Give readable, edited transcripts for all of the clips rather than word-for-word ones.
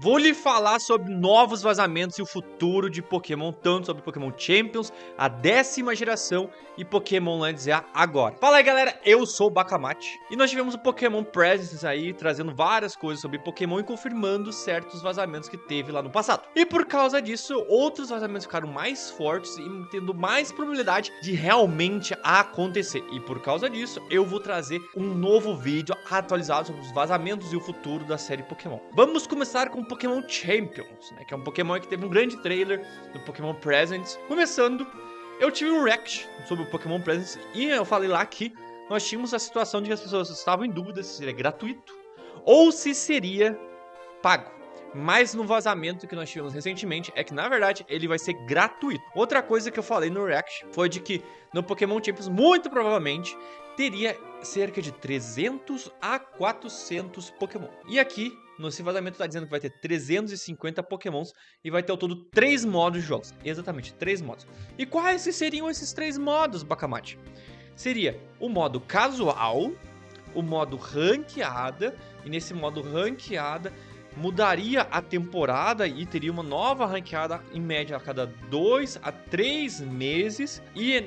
Vou lhe falar sobre novos vazamentos e o futuro de Pokémon, tanto sobre Pokémon Champions, a 10ª geração e Pokémon Legends agora. Fala aí galera, eu sou o Bakamati e nós tivemos o Pokémon Presents aí, trazendo várias coisas sobre Pokémon e confirmando certos vazamentos que teve lá no passado. E por causa disso, outros vazamentos ficaram mais fortes e tendo mais probabilidade de realmente acontecer. E por causa disso, eu vou trazer um novo vídeo atualizado sobre os vazamentos e o futuro da série Pokémon. Vamos começar com Pokémon Champions, né, que é um Pokémon que teve um grande trailer do Pokémon Presents. Começando, eu tive um react sobre o Pokémon Presents e eu falei lá que nós tínhamos a situação de que as pessoas estavam em dúvida se seria gratuito ou se seria pago. Mas no vazamento que nós tivemos recentemente é que, na verdade, ele vai ser gratuito. Outra coisa que eu falei no react foi de que no Pokémon Champions, muito provavelmente, teria cerca de 300 a 400 Pokémon. E aqui, nesse vazamento tá dizendo que vai ter 350 Pokémons e vai ter ao todo 3 modos de jogos. Exatamente, 3 modos. E quais seriam esses 3 modos, Bakamati? Seria o modo casual, o modo ranqueada, e nesse modo ranqueada mudaria a temporada e teria uma nova ranqueada em média a cada 2 a 3 meses. E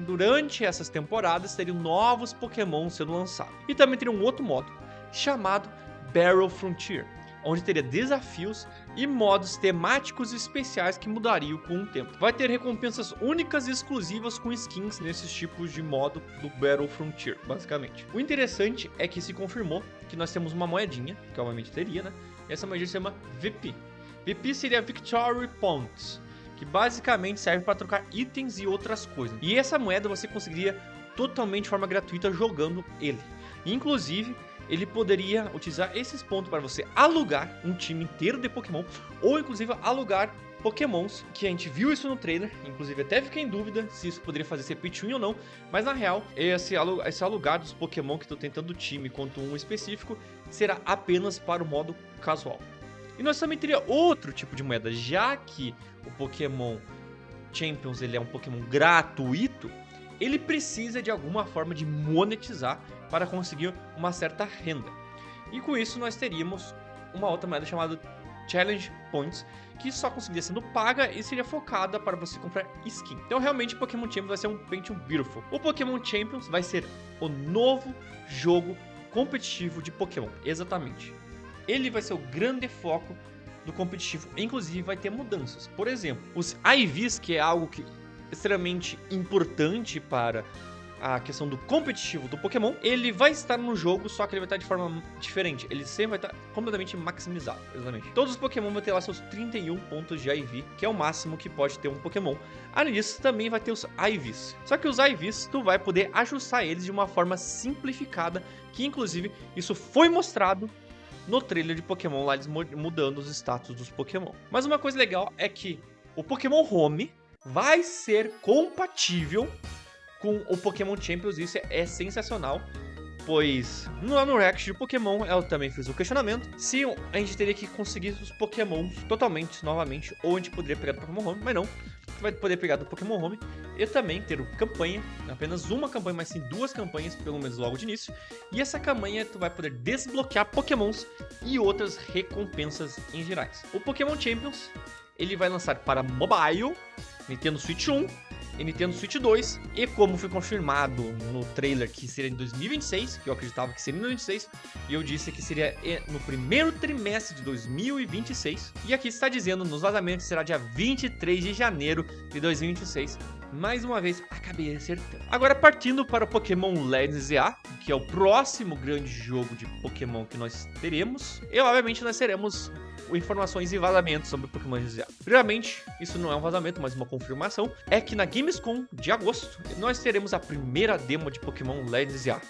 durante essas temporadas teriam novos Pokémon sendo lançados. E também teria um outro modo chamado Battle Frontier, onde teria desafios e modos temáticos especiais que mudariam com o tempo. Vai ter recompensas únicas e exclusivas com skins nesses tipos de modo do Battle Frontier, basicamente. O interessante é que se confirmou que nós temos uma moedinha, que obviamente teria, né? Essa moedinha se chama VP. VP seria Victory Points, que basicamente serve para trocar itens e outras coisas. E essa moeda você conseguiria totalmente de forma gratuita jogando ele. Inclusive, ele poderia utilizar esses pontos para você alugar um time inteiro de Pokémon, ou inclusive alugar Pokémons, que a gente viu isso no trailer, inclusive até fiquei em dúvida se isso poderia fazer ser pitch ou não, mas na real, esse alugar dos Pokémon que estou tentando time quanto um específico, será apenas para o modo casual. E nós também teria outro tipo de moeda, já que o Pokémon Champions ele é um Pokémon gratuito, ele precisa de alguma forma de monetizar para conseguir uma certa renda. E com isso nós teríamos uma outra moeda chamada Challenge Points, que só conseguiria sendo paga e seria focada para você comprar skin. Então realmente Pokémon Champions vai ser um Paint Beautiful. O Pokémon Champions vai ser o novo jogo competitivo de Pokémon, exatamente. Ele vai ser o grande foco do competitivo, inclusive vai ter mudanças. Por exemplo, os IVs, que é algo que extremamente importante para a questão do competitivo do Pokémon, ele vai estar no jogo, só que ele vai estar de forma diferente. Ele sempre vai estar completamente maximizado, exatamente. Todos os Pokémon vão ter lá seus 31 pontos de IV, que é o máximo que pode ter um Pokémon. Além disso, também vai ter os IVs. Só que os IVs, tu vai poder ajustar eles de uma forma simplificada, que inclusive isso foi mostrado no trailer de Pokémon, lá eles mudando os status dos Pokémon. Mas uma coisa legal é que o Pokémon Home vai ser compatível com o Pokémon Champions. Isso é sensacional, pois no react de Pokémon eu também fiz o questionamento se a gente teria que conseguir os Pokémons totalmente novamente, ou a gente poderia pegar do Pokémon Home, mas não, você vai poder pegar do Pokémon Home e também ter campanha, apenas uma campanha, mas sim 2 campanhas, pelo menos logo de início. E essa campanha tu vai poder desbloquear Pokémons e outras recompensas em gerais. O Pokémon Champions ele vai lançar para mobile, Nintendo Switch 1 e Nintendo Switch 2, e como foi confirmado no trailer que seria em 2026, que eu acreditava que seria em 2026, e eu disse que seria no primeiro trimestre de 2026, e aqui está dizendo nos vazamentos que será dia 23 de janeiro de 2026. Mais uma vez, acabei acertando. Agora partindo para o Pokémon Legends ZA, que é o próximo grande jogo de Pokémon que nós teremos, e obviamente nós teremos informações e vazamentos sobre o Pokémon ZA. Primeiramente, isso não é um vazamento, mas uma confirmação, é que na Gamescom de agosto, nós teremos a primeira demo de Pokémon Legends ZA.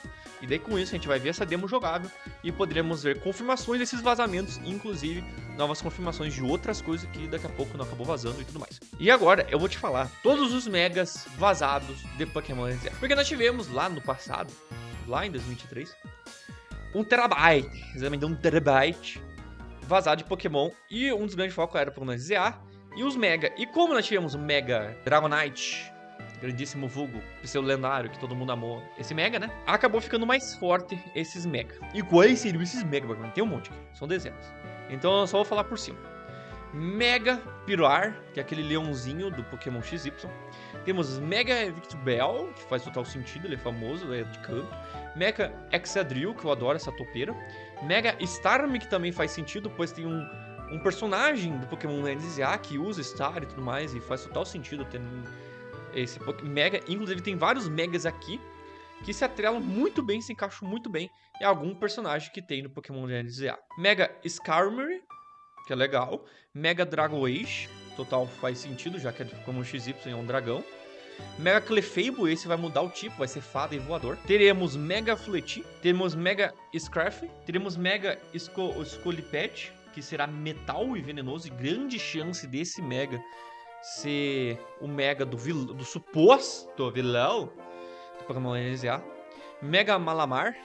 E daí com isso a gente vai ver essa demo jogável e poderemos ver confirmações desses vazamentos, inclusive novas confirmações de outras coisas que daqui a pouco não acabou vazando e tudo mais. E agora eu vou te falar todos os megas vazados de Pokémon Legends ZA. Porque nós tivemos lá no passado, lá em 2023, 1 terabyte, exatamente 1 terabyte vazado de Pokémon, e um dos grandes focos era o Pokémon ZA e os Mega. E como nós tivemos o Mega Dragonite, grandíssimo vulgo, pseudo lendário que todo mundo amou, esse Mega, né? Acabou ficando mais forte esses Mega. E quais seriam esses Mega? Tem um monte aqui, são dezenas. Então eu só vou falar por cima. Mega Piroar, que é aquele leãozinho do Pokémon XY. Temos Mega Victobell, que faz total sentido, ele é famoso, é de canto. Mega Excadrill, que eu adoro essa topeira. Mega Starmie, que também faz sentido, pois tem um personagem do Pokémon NZA que usa Star e tudo mais, e faz total sentido ter esse Mega. Inclusive tem vários Megas aqui que se atrelam muito bem, se encaixam muito bem em algum personagem que tem no Pokémon NZA. Mega Skarmory, que é legal. Mega Dragon Age, total faz sentido, já que é como o XY é um dragão. Mega Clefable, esse vai mudar o tipo, vai ser fada e voador. Teremos Mega Fletty, teremos Mega Scraff, teremos Mega Scolipede, que será metal e venenoso, e grande chance desse Mega ser o Mega do suposto vilão do Pokémon NZA. Mega Malamar,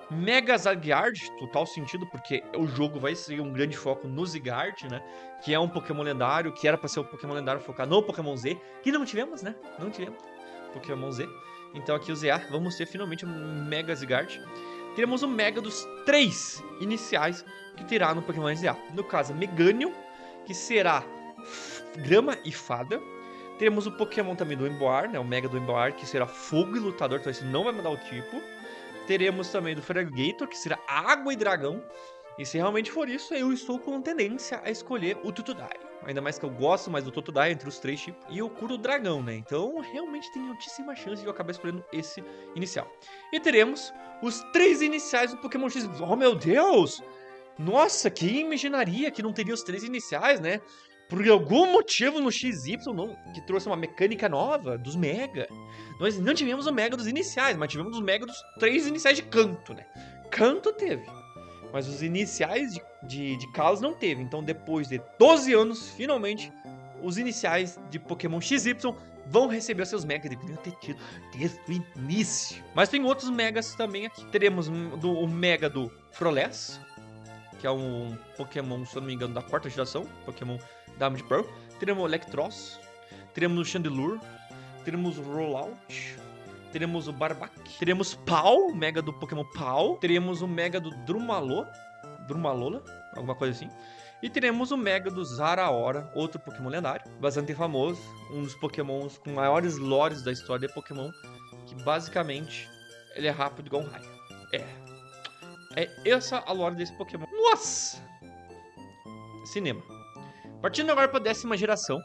Mega Zygarde, total sentido, porque o jogo vai ser um grande foco no Zygarde, né? Que é um Pokémon lendário, que era pra ser um Pokémon lendário focar no Pokémon Z, que não tivemos, né? Não tivemos Pokémon Z. Então aqui o ZA, vamos ter finalmente um Mega Zygarde. Teremos o Mega dos 3 iniciais que terá no Pokémon ZA. No caso, Meganium, que será Grama e Fada. Teremos o Pokémon também do Emboar, né? O Mega do Emboar, que será Fogo e Lutador, então esse não vai mudar o tipo. Teremos também do Feraligatr, que será Água e Dragão. E se realmente for isso, eu estou com tendência a escolher o Totodile. Ainda mais que eu gosto mais do Totodile entre os 3 tipos. E eu curo o Dragão, né? Então realmente tem altíssima chance de eu acabar escolhendo esse inicial. E teremos os 3 iniciais do Pokémon X. Oh meu Deus! Nossa, quem imaginaria que não teria os 3 iniciais, né? Por algum motivo no XY, que trouxe uma mecânica nova dos Mega. Nós não tivemos o Mega dos iniciais, mas tivemos o Mega dos 3 iniciais de canto, né? Canto teve, mas os iniciais de Kalos não teve. Então depois de 12 anos, finalmente, os iniciais de Pokémon XY vão receber os seus Megas. Deveriam ter tido desde o início. Mas tem outros Megas também aqui. Teremos o Mega do Froless, que é um Pokémon, se eu não me engano, da 4ª geração, Pokémon Diamond Pearl. Teremos o Electros, teremos o Chandelure, teremos o Rollout, teremos o Barbac, teremos Pau, Mega do Pokémon Pau, teremos o Mega do Drumalola, alguma coisa assim. E teremos o Mega do Zeraora, outro Pokémon lendário, bastante famoso, um dos Pokémons com maiores lores da história de Pokémon, que basicamente ele é rápido igual um raio. É essa a lore desse Pokémon. Nossa! Cinema. Partindo agora para a 10ª geração.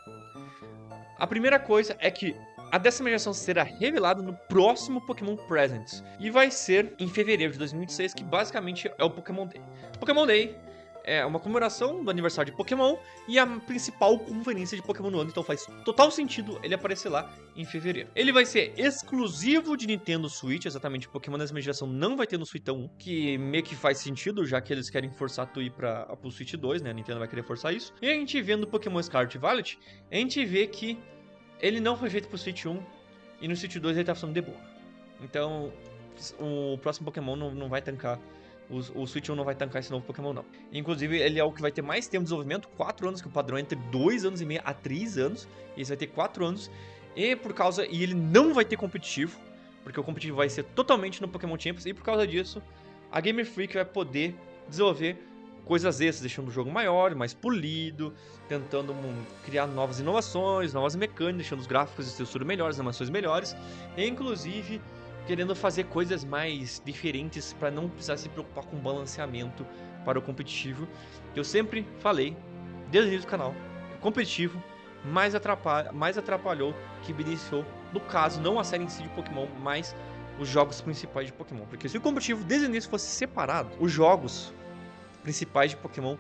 A primeira coisa é que a 10ª geração será revelada no próximo Pokémon Presents. E vai ser em fevereiro de 2026, que basicamente é o Pokémon Day. Pokémon Day é uma comemoração do aniversário de Pokémon e a principal conferência de Pokémon no ano, então faz total sentido ele aparecer lá em fevereiro. Ele vai ser exclusivo de Nintendo Switch, exatamente, Pokémon da 10ª geração não vai ter no Switch 1, que meio que faz sentido, já que eles querem forçar tu ir pro Switch 2, né, a Nintendo vai querer forçar isso. E a gente vê no Pokémon Scarlet e Violet, a gente vê que ele não foi feito pro Switch 1, e no Switch 2 ele tá funcionando de boa. Então, o próximo Pokémon não vai tancar. O Switch 1 não vai tancar esse novo Pokémon, não. Inclusive, ele é o que vai ter mais tempo de desenvolvimento, 4 anos, que o padrão é entre 2 anos e meio a 3 anos. E esse vai ter 4 anos. E ele não vai ter competitivo, porque o competitivo vai ser totalmente no Pokémon Champions. E por causa disso, a Game Freak vai poder desenvolver coisas extras, deixando o jogo maior, mais polido, tentando criar novas inovações, novas mecânicas, deixando os gráficos e texturas melhores, animações melhores. E, inclusive, querendo fazer coisas mais diferentes para não precisar se preocupar com balanceamento para o competitivo. Eu sempre falei, desde o início do canal, que o competitivo mais atrapalhou que beneficiou, no caso, não a série em si de Pokémon, mas os jogos principais de Pokémon. Porque se o competitivo desde o início fosse separado, os jogos principais de Pokémon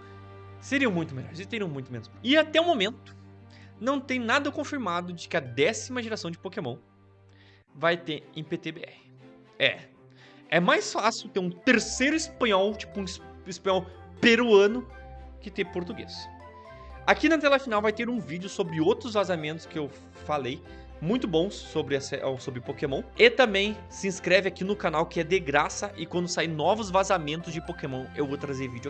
seriam muito melhores e teriam muito menos. E até o momento, não tem nada confirmado de que a 10ª geração de Pokémon vai ter em PTBR. É mais fácil ter um terceiro espanhol, tipo um espanhol peruano, que ter português. Aqui na tela final vai ter um vídeo sobre outros vazamentos que eu falei, muito bons sobre Pokémon. E também se inscreve aqui no canal, que é de graça, e quando sair novos vazamentos de Pokémon eu vou trazer vídeo aqui.